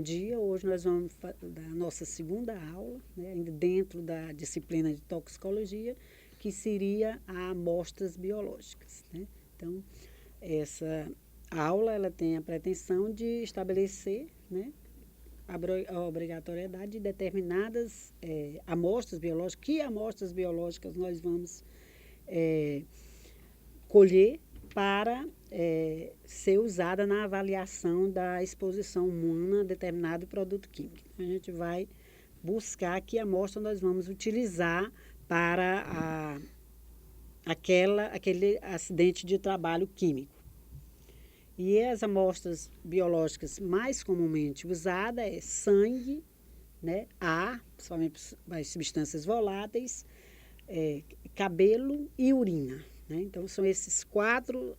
dia. Hoje nós vamos dar a nossa segunda aula, né, ainda dentro da disciplina de toxicologia, que seria a amostras biológicas, né? Então, essa aula ela tem a pretensão de estabelecer, né, a obrigatoriedade de determinadas amostras biológicas. Que amostras biológicas nós vamos colher para ser usada na avaliação da exposição humana a determinado produto químico. A gente vai buscar que amostra nós vamos utilizar para aquele acidente de trabalho químico. E as amostras biológicas mais comumente usadas é sangue, né, ar, principalmente as substâncias voláteis, cabelo e urina, né? Então, são esses 4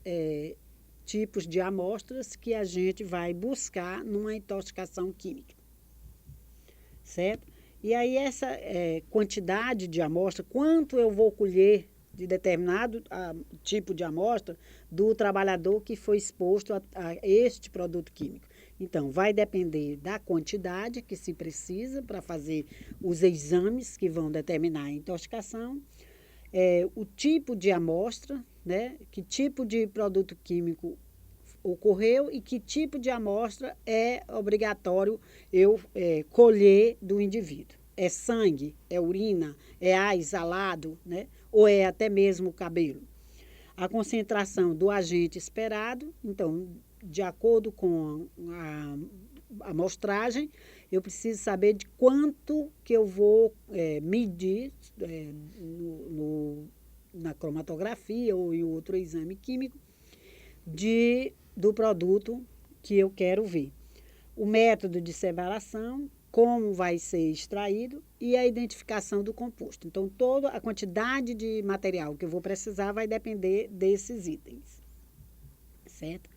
tipos de amostras que a gente vai buscar numa intoxicação química, certo? E aí, essa quantidade de amostra, quanto eu vou colher de determinado tipo de amostra do trabalhador que foi exposto a este produto químico. Então, vai depender da quantidade que se precisa para fazer os exames que vão determinar a intoxicação, o tipo de amostra, né, que tipo de produto químico ocorreu e que tipo de amostra é obrigatório eu colher do indivíduo. É sangue, é urina, é ar exalado, né, ou é até mesmo o cabelo. A concentração do agente esperado, então, de acordo com a amostragem, eu preciso saber de quanto que eu vou medir na cromatografia ou em outro exame químico do produto que eu quero ver. O método de separação, como vai ser extraído e a identificação do composto. Então, toda a quantidade de material que eu vou precisar vai depender desses itens, certo?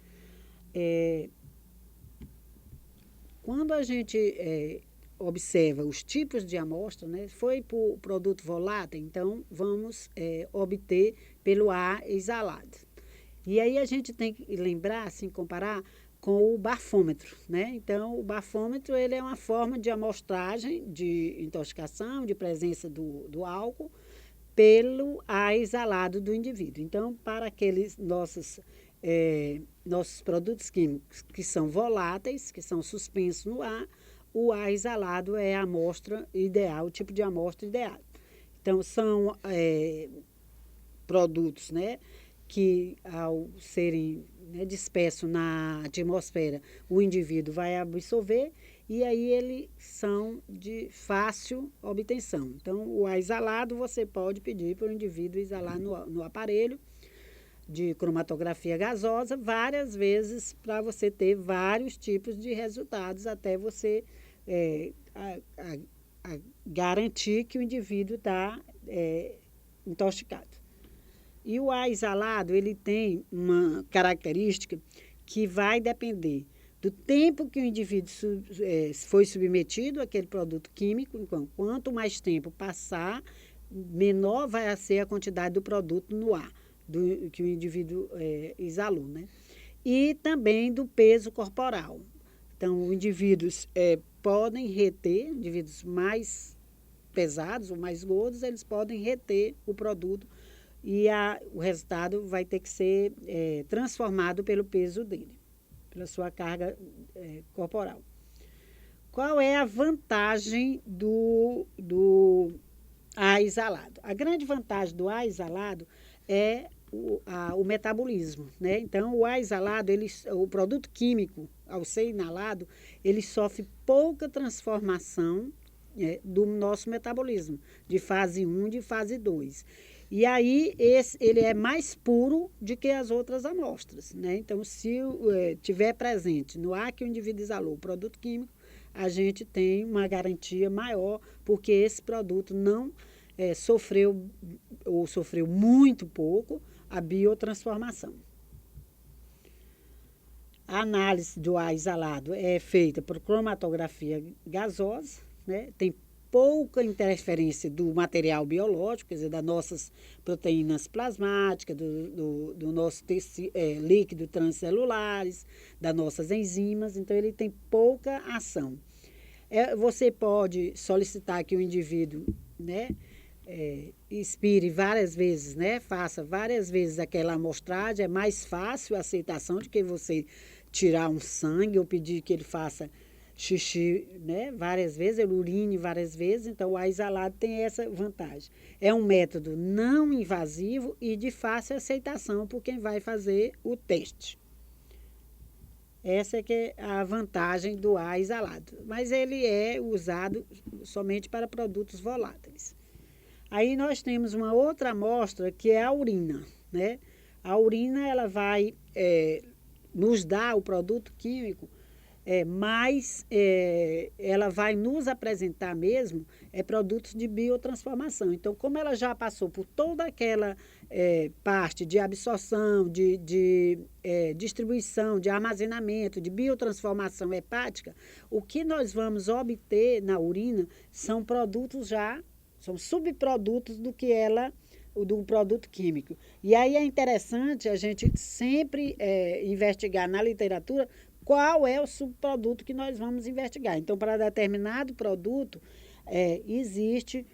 Quando a gente observa os tipos de amostra, né, foi por produto volátil, então vamos obter pelo ar exalado. E aí a gente tem que lembrar, assim, comparar com o bafômetro, né? Então, o bafômetro ele é uma forma de amostragem de intoxicação, de presença do álcool, pelo ar exalado do indivíduo. Então, para aqueles nossos produtos químicos que são voláteis, que são suspensos no ar, o ar exalado é a amostra ideal, o tipo de amostra ideal. Então, são produtos, né, que ao serem dispersos na atmosfera, o indivíduo vai absorver e aí eles são de fácil obtenção. Então, o ar exalado você pode pedir para o indivíduo exalar no aparelho de cromatografia gasosa várias vezes para você ter vários tipos de resultados até você garantir que o indivíduo está intoxicado. E o ar exalado, ele tem uma característica que vai depender do tempo que o indivíduo foi submetido àquele produto químico. Então, quanto mais tempo passar, menor vai ser a quantidade do produto no ar, que o indivíduo exalou, né? E também do peso corporal. Então, indivíduos podem reter, indivíduos mais pesados ou mais gordos, eles podem reter o produto e o resultado vai ter que ser transformado pelo peso dele, pela sua carga corporal. Qual é a vantagem do ar exalado? A grande vantagem do ar exalado é o metabolismo, né? Então, o ar exalado, o produto químico, ao ser inalado, ele sofre pouca transformação do nosso metabolismo, de fase 1 de fase 2. E aí, ele é mais puro do que as outras amostras, né? Então, se tiver presente no ar que o indivíduo exalou o produto químico, a gente tem uma garantia maior, porque esse produto não sofreu, ou sofreu muito pouco, a biotransformação. A análise do ar exalado é feita por cromatografia gasosa, né? Tem pouca interferência do material biológico, quer dizer, das nossas proteínas plasmáticas, do nosso líquido transcelulares, das nossas enzimas, então ele tem pouca ação. Você pode solicitar que o indivíduo, né, expire várias vezes, né, faça várias vezes aquela amostragem, é mais fácil a aceitação do que você tirar um sangue ou pedir que ele faça xixi, né, várias vezes, ele urine várias vezes, então o ar exalado tem essa vantagem. É um método não invasivo e de fácil aceitação por quem vai fazer o teste. Essa é que é a vantagem do ar exalado, mas ele é usado somente para produtos voláteis. Aí nós temos uma outra amostra que é a urina, né? A urina ela vai nos dar o produto químico, mas ela vai nos apresentar mesmo produtos de biotransformação. Então, como ela já passou por toda aquela parte de absorção, de distribuição, de armazenamento, de biotransformação hepática, o que nós vamos obter na urina são produtos são subprodutos do produto químico. E aí é interessante a gente sempre investigar na literatura qual é o subproduto que nós vamos investigar. Então, para determinado produto, existe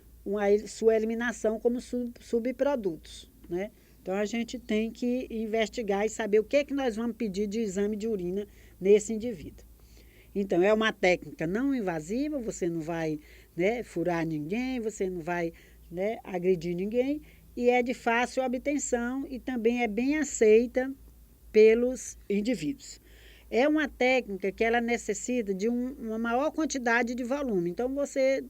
sua eliminação como subprodutos, né? Então, a gente tem que investigar e saber o que é que nós vamos pedir de exame de urina nesse indivíduo. Então, é uma técnica não invasiva, você não vai, né, furar ninguém, você não vai, né, agredir ninguém, e é de fácil obtenção e também é bem aceita pelos indivíduos. É uma técnica que ela necessita de uma maior quantidade de volume. Então, você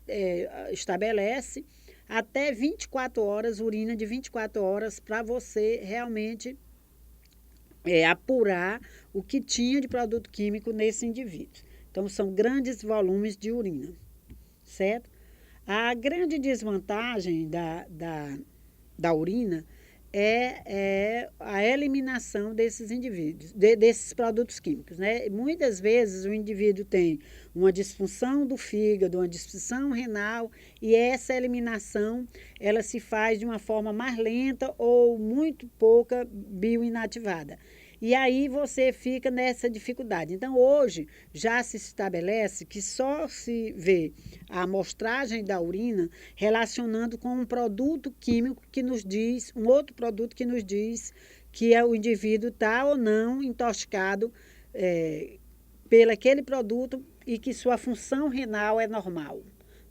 estabelece até 24 horas, urina de 24 horas, para você realmente apurar o que tinha de produto químico nesse indivíduo. Então, são grandes volumes de urina, certo? A grande desvantagem da urina é a eliminação desses indivíduos, desses produtos químicos, né? Muitas vezes o indivíduo tem uma disfunção do fígado, uma disfunção renal, e essa eliminação ela se faz de uma forma mais lenta ou muito pouca bioinativada. E aí você fica nessa dificuldade. Então, hoje, já se estabelece que só se vê a amostragem da urina relacionando com um produto químico que nos diz, um outro produto que nos diz que o indivíduo está ou não intoxicado pelo aquele produto e que sua função renal é normal,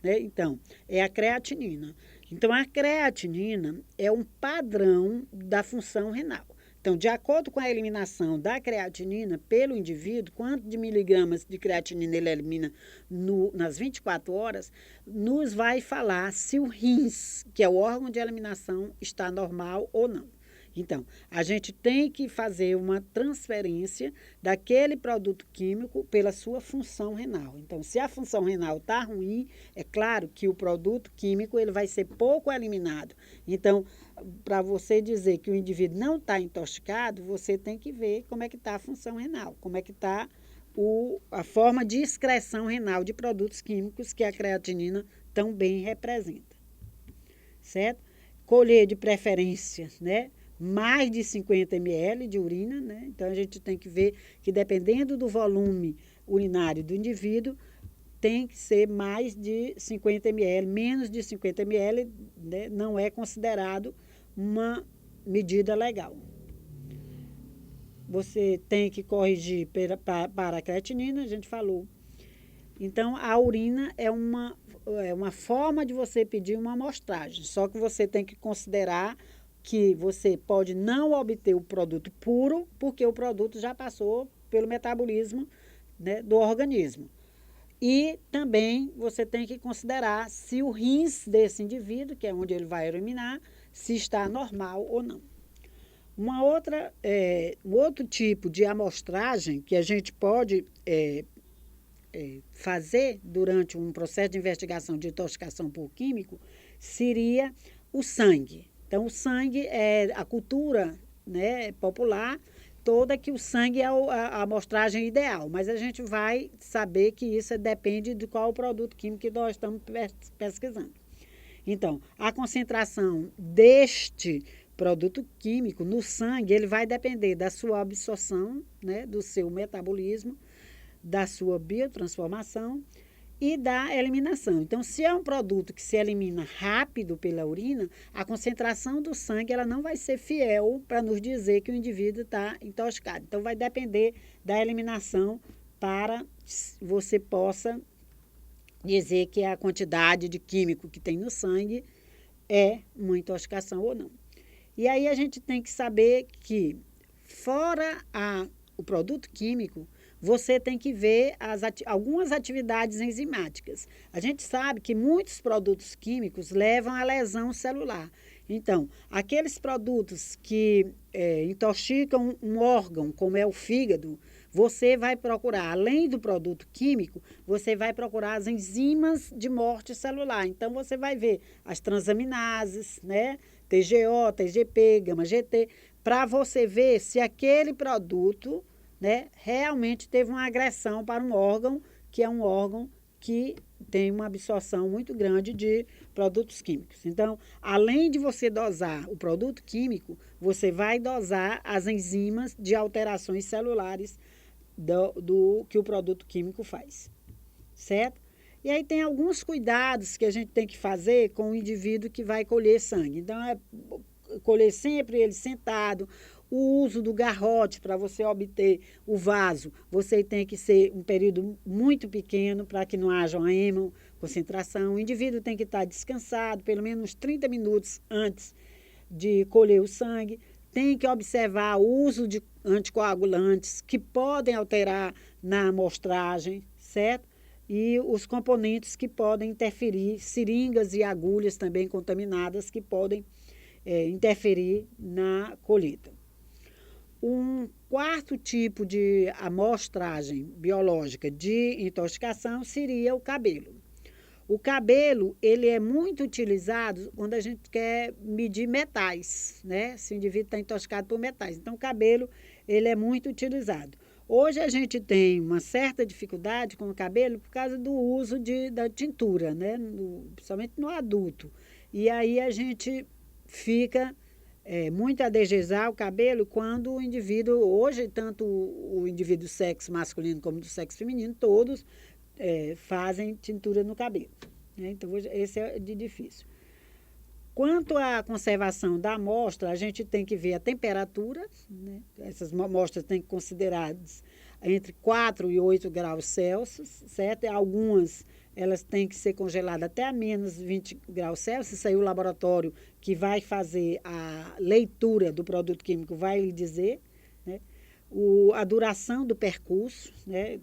né? Então, é a creatinina. Então, a creatinina é um padrão da função renal. Então, de acordo com a eliminação da creatinina pelo indivíduo, quanto de miligramas de creatinina ele elimina nas 24 horas, nos vai falar se o rins, que é o órgão de eliminação, está normal ou não. Então, a gente tem que fazer uma transferência daquele produto químico pela sua função renal. Então, se a função renal está ruim, é claro que o produto químico ele vai ser pouco eliminado. Então, para você dizer que o indivíduo não está intoxicado, você tem que ver como é que está a função renal, como é que está a forma de excreção renal de produtos químicos que a creatinina também representa, certo? Colher de preferência, né? Mais de 50 ml de urina, né? Então, a gente tem que ver que, dependendo do volume urinário do indivíduo, tem que ser mais de 50 ml, menos de 50 ml, né? Não é considerado uma medida legal. Você tem que corrigir para a creatinina, a gente falou. Então, a urina é uma forma de você pedir uma amostragem, só que você tem que considerar que você pode não obter o produto puro, porque o produto já passou pelo metabolismo, né, do organismo. E também você tem que considerar se o rins desse indivíduo, que é onde ele vai eliminar, se está normal ou não. Um outro tipo de amostragem que a gente pode fazer durante um processo de investigação de intoxicação por químico seria o sangue. Então, o sangue é a cultura, né, popular, toda que o sangue é a amostragem ideal, mas a gente vai saber que isso depende de qual produto químico que nós estamos pesquisando. Então, a concentração deste produto químico no sangue, ele vai depender da sua absorção, né, do seu metabolismo, da sua biotransformação e da eliminação. Então, se é um produto que se elimina rápido pela urina, a concentração do sangue ela não vai ser fiel para nos dizer que o indivíduo está intoxicado. Então, vai depender da eliminação para você possa dizer que a quantidade de químico que tem no sangue é uma intoxicação ou não. E aí a gente tem que saber que, fora o produto químico, você tem que ver algumas atividades enzimáticas. A gente sabe que muitos produtos químicos levam à lesão celular. Então, aqueles produtos que intoxicam um órgão, como é o fígado, você vai procurar, além do produto químico, você vai procurar as enzimas de morte celular. Então, você vai ver as transaminases, né? TGO, TGP, gama-GT, para você ver se aquele produto, né, realmente teve uma agressão para um órgão, que é um órgão que tem uma absorção muito grande de produtos químicos. Então, além de você dosar o produto químico, você vai dosar as enzimas de alterações celulares do que o produto químico faz, certo? E aí tem alguns cuidados que a gente tem que fazer com o indivíduo que vai colher sangue. Então, é colher sempre ele sentado. O uso do garrote para você obter o vaso, você tem que ser um período muito pequeno para que não haja uma hemoconcentração. O indivíduo tem que estar descansado pelo menos 30 minutos antes de colher o sangue. Tem que observar o uso de anticoagulantes que podem alterar na amostragem, certo? E os componentes que podem interferir, seringas e agulhas também contaminadas que podem interferir na colheita. Um quarto tipo de amostragem biológica de intoxicação seria o cabelo. O cabelo, ele é muito utilizado quando a gente quer medir metais, né? Se o indivíduo está intoxicado por metais. Então, o cabelo, ele é muito utilizado. Hoje a gente tem uma certa dificuldade com o cabelo por causa do uso da tintura, né? Principalmente no adulto. E aí a gente fica muito a desejar o cabelo quando o indivíduo, hoje, tanto o indivíduo do sexo masculino como do sexo feminino, todos fazem tintura no cabelo. Né? Então, esse é de difícil. Quanto à conservação da amostra, a gente tem que ver a temperatura, né? Essas amostras têm que ser consideradas entre 4 e 8 graus Celsius, certo? Algumas elas têm que ser congeladas até a menos 20 graus Celsius. Isso aí o laboratório que vai fazer a leitura do produto químico vai lhe dizer, né? A duração do percurso, né?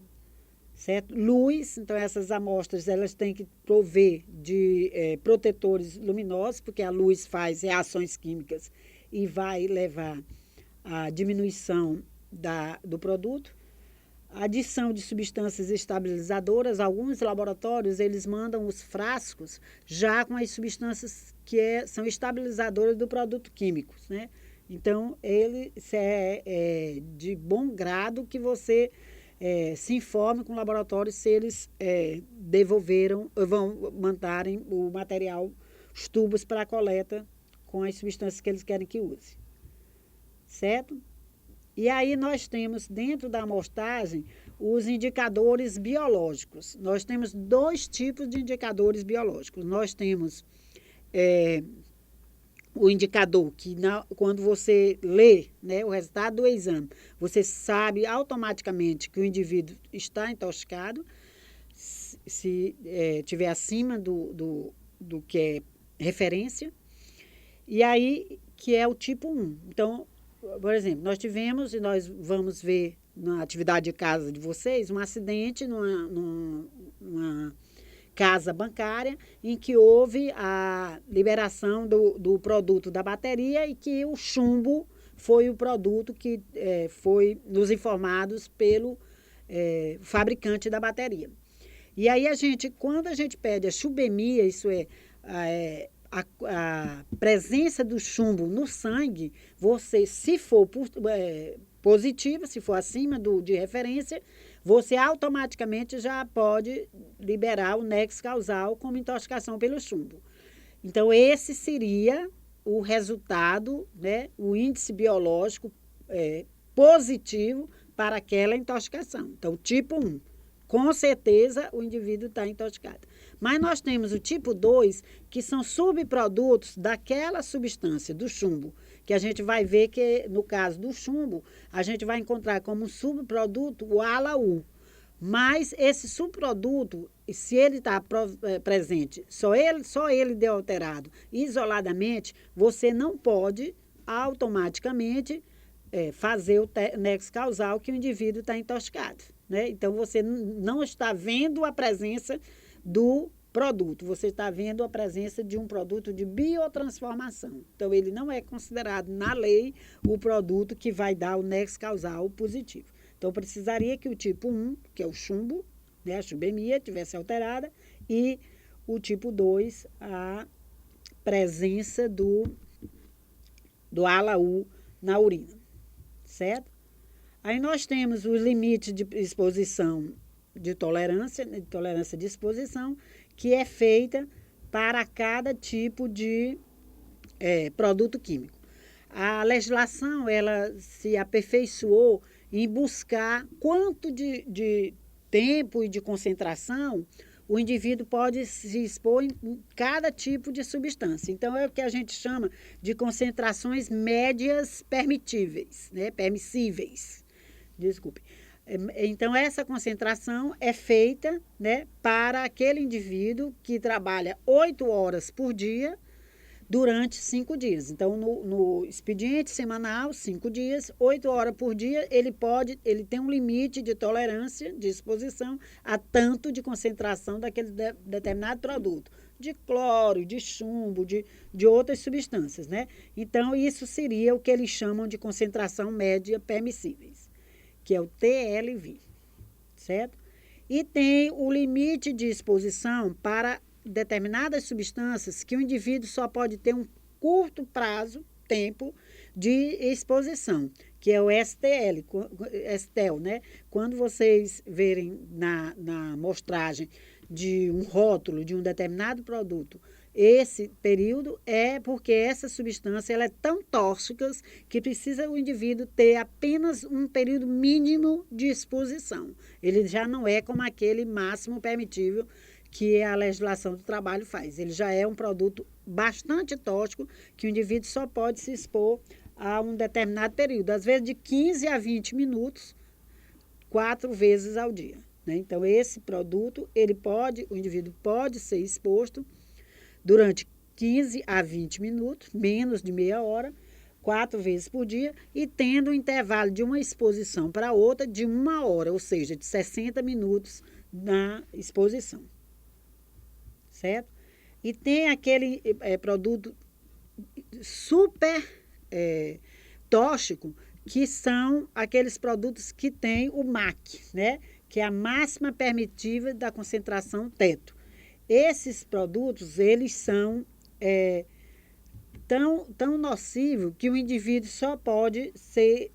Certo? Luz, então essas amostras elas têm que prover de protetores luminosos, porque a luz faz reações químicas e vai levar à diminuição do produto. Adição de substâncias estabilizadoras, alguns laboratórios eles mandam os frascos já com as substâncias que são estabilizadoras do produto químico, né? Então, ele é de bom grado que você se informe com o laboratório se eles vão mandarem o material, os tubos para a coleta com as substâncias que eles querem que use. Certo? E aí nós temos, dentro da amostragem, os indicadores biológicos. Nós temos 2 tipos de indicadores biológicos. Nós temos o indicador que quando você lê, né, o resultado do exame, você sabe automaticamente que o indivíduo está intoxicado, se tiver acima do que é referência, e aí que é o tipo 1. Então, por exemplo, nós tivemos, e nós vamos ver na atividade de casa de vocês, um acidente numa casa bancária em que houve a liberação do produto da bateria e que o chumbo foi o produto que foi nos informados pelo fabricante da bateria. E aí quando a gente pede a chubemia, isso é a presença do chumbo no sangue, você, se for positiva, se for acima de referência, você automaticamente já pode liberar o nexo causal como intoxicação pelo chumbo. Então, esse seria o resultado, né, o índice biológico positivo para aquela intoxicação. Então, tipo 1, com certeza o indivíduo está intoxicado. Mas nós temos o tipo 2, que são subprodutos daquela substância, do chumbo, que a gente vai ver que, no caso do chumbo, a gente vai encontrar como subproduto o ALA-U. Mas esse subproduto, se ele está presente, só ele deu alterado isoladamente, você não pode automaticamente fazer o nexo causal que o indivíduo está intoxicado, né? Então, você não está vendo a presença do produto, você está vendo a presença de um produto de biotransformação. Então, ele não é considerado na lei o produto que vai dar o nexo causal positivo. Então, precisaria que o tipo 1, que é o chumbo, né, a chumbemia, tivesse alterada, e o tipo 2, a presença do ALA-U na urina, certo? Aí nós temos os limites de exposição de tolerância de exposição, que é feita para cada tipo de produto químico. A legislação, ela se aperfeiçoou em buscar quanto de tempo e de concentração o indivíduo pode se expor em cada tipo de substância. Então, é o que a gente chama de concentrações médias permitíveis, né? Permissíveis. Desculpe. Então, essa concentração é feita, né, para aquele indivíduo que trabalha 8 horas por dia durante 5 dias. Então, no expediente semanal, 5 dias, 8 horas por dia, ele tem um limite de tolerância, de exposição a tanto de concentração daquele determinado produto, de cloro, de chumbo, de outras substâncias, né? Então, isso seria o que eles chamam de concentração média permissíveis, que é o TLV, certo? E tem o limite de exposição para determinadas substâncias que o indivíduo só pode ter um curto tempo de exposição, que é o STL, né? Quando vocês verem na mostragem de um rótulo de um determinado produto, esse período é porque essa substância ela é tão tóxica que precisa o indivíduo ter apenas um período mínimo de exposição. Ele já não é como aquele máximo permitível que a legislação do trabalho faz. Ele já é um produto bastante tóxico que o indivíduo só pode se expor a um determinado período, às vezes de 15 a 20 minutos, 4 vezes ao dia, né? Então, esse produto, o indivíduo pode ser exposto durante 15 a 20 minutos, menos de meia hora, 4 vezes por dia, e tendo um intervalo de uma exposição para outra de 1 hora, ou seja, de 60 minutos na exposição. Certo? E tem aquele produto super tóxico, que são aqueles produtos que têm o MAC, né? Que é a máxima permitível da concentração teto. Esses produtos, eles são tão nocivos que o indivíduo só pode ser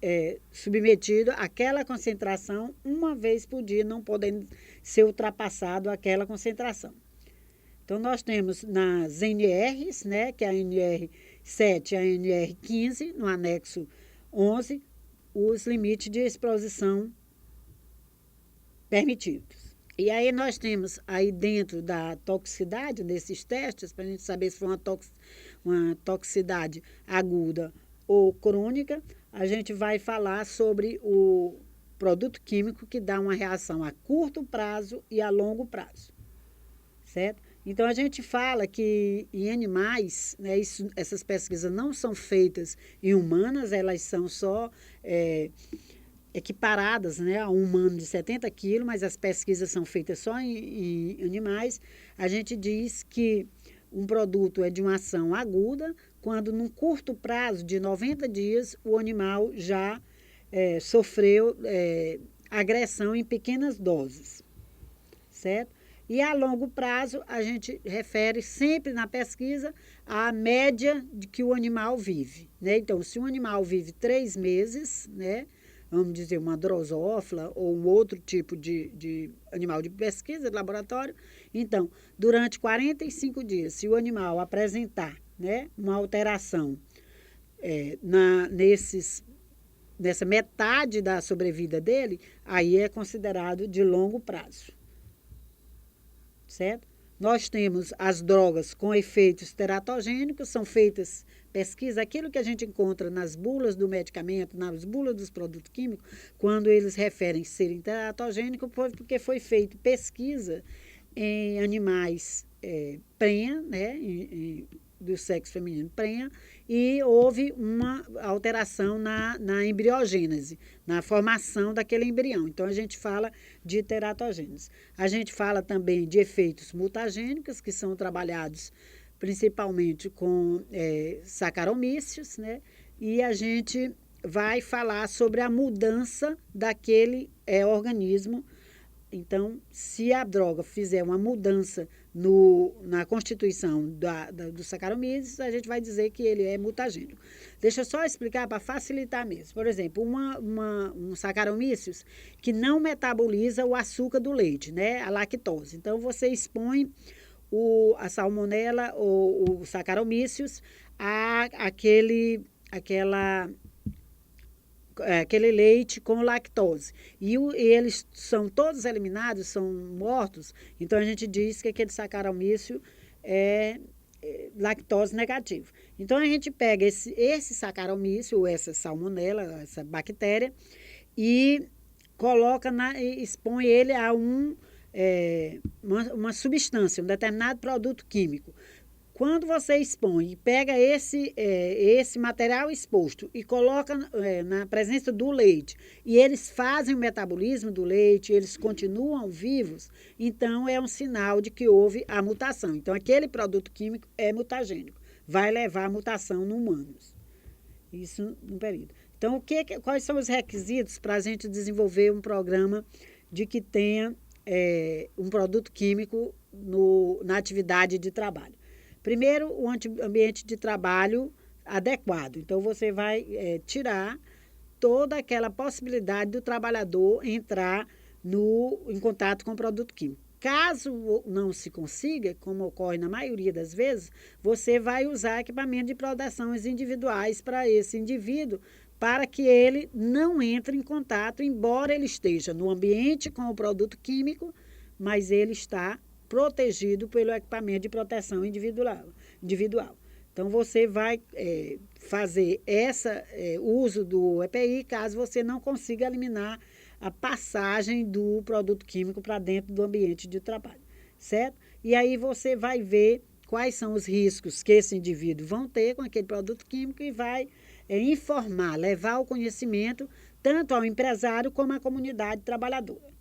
submetido àquela concentração uma vez por dia, não podendo ser ultrapassado aquela concentração. Então, nós temos nas NRs, né, que é a NR7 e a NR15, no anexo 11, os limites de exposição permitidos. E aí nós temos aí dentro da toxicidade desses testes, para a gente saber se foi uma toxicidade aguda ou crônica, a gente vai falar sobre o produto químico que dá uma reação a curto prazo e a longo prazo, certo? Então, a gente fala que em animais, né, essas pesquisas não são feitas em humanas, elas são só equiparadas, né, a um humano de 70 quilos, mas as pesquisas são feitas só em animais. A gente diz que um produto é de uma ação aguda, quando num curto prazo de 90 dias, o animal já sofreu agressão em pequenas doses, certo? E a longo prazo, a gente refere sempre na pesquisa à média de que o animal vive, né? Então, se um animal vive 3 meses, né, vamos dizer, uma drosófila ou um outro tipo de animal de pesquisa, de laboratório. Então, durante 45 dias, se o animal apresentar, né, uma alteração nessa metade da sobrevida dele, aí é considerado de longo prazo. Certo? Nós temos as drogas com efeitos teratogênicos, são feitas pesquisas, aquilo que a gente encontra nas bulas do medicamento, nas bulas dos produtos químicos, quando eles referem serem teratogênicos, porque foi feita pesquisa em animais prenha, né, do sexo feminino prenha, e houve uma alteração na embriogênese, na formação daquele embrião. Então, a gente fala de teratogênese. A gente fala também de efeitos mutagênicos, que são trabalhados principalmente com saccharomyces, né? E a gente vai falar sobre a mudança daquele organismo. Então, se a droga fizer uma mudança na constituição do Saccharomyces, a gente vai dizer que ele é mutagênico. Deixa eu só explicar para facilitar mesmo. Por exemplo, um Saccharomyces que não metaboliza o açúcar do leite, né? A lactose. Então, você expõe a salmonela ou o Saccharomyces aquele leite com lactose. E eles são todos eliminados, são mortos. Então, a gente diz que aquele Saccharomyces é lactose negativo. Então, a gente pega esse Saccharomyces, ou essa salmonela, essa bactéria, e expõe ele a uma substância, um determinado produto químico. Quando você expõe e pega esse material exposto e coloca na presença do leite, e eles fazem o metabolismo do leite, eles continuam vivos, então é um sinal de que houve a mutação. Então, aquele produto químico é mutagênico, vai levar a mutação no humanos. Isso no período. Então, quais são os requisitos para a gente desenvolver um programa de que tenha um produto químico na atividade de trabalho? Primeiro, o ambiente de trabalho adequado. Então, você vai tirar toda aquela possibilidade do trabalhador entrar em contato com o produto químico. Caso não se consiga, como ocorre na maioria das vezes, você vai usar equipamento de proteções individuais para esse indivíduo, para que ele não entre em contato, embora ele esteja no ambiente com o produto químico, mas ele está protegido pelo equipamento de proteção individual. Então, você vai fazer uso do EPI caso você não consiga eliminar a passagem do produto químico para dentro do ambiente de trabalho, certo? E aí você vai ver quais são os riscos que esse indivíduo vão ter com aquele produto químico e vai informar, levar o conhecimento tanto ao empresário como à comunidade trabalhadora.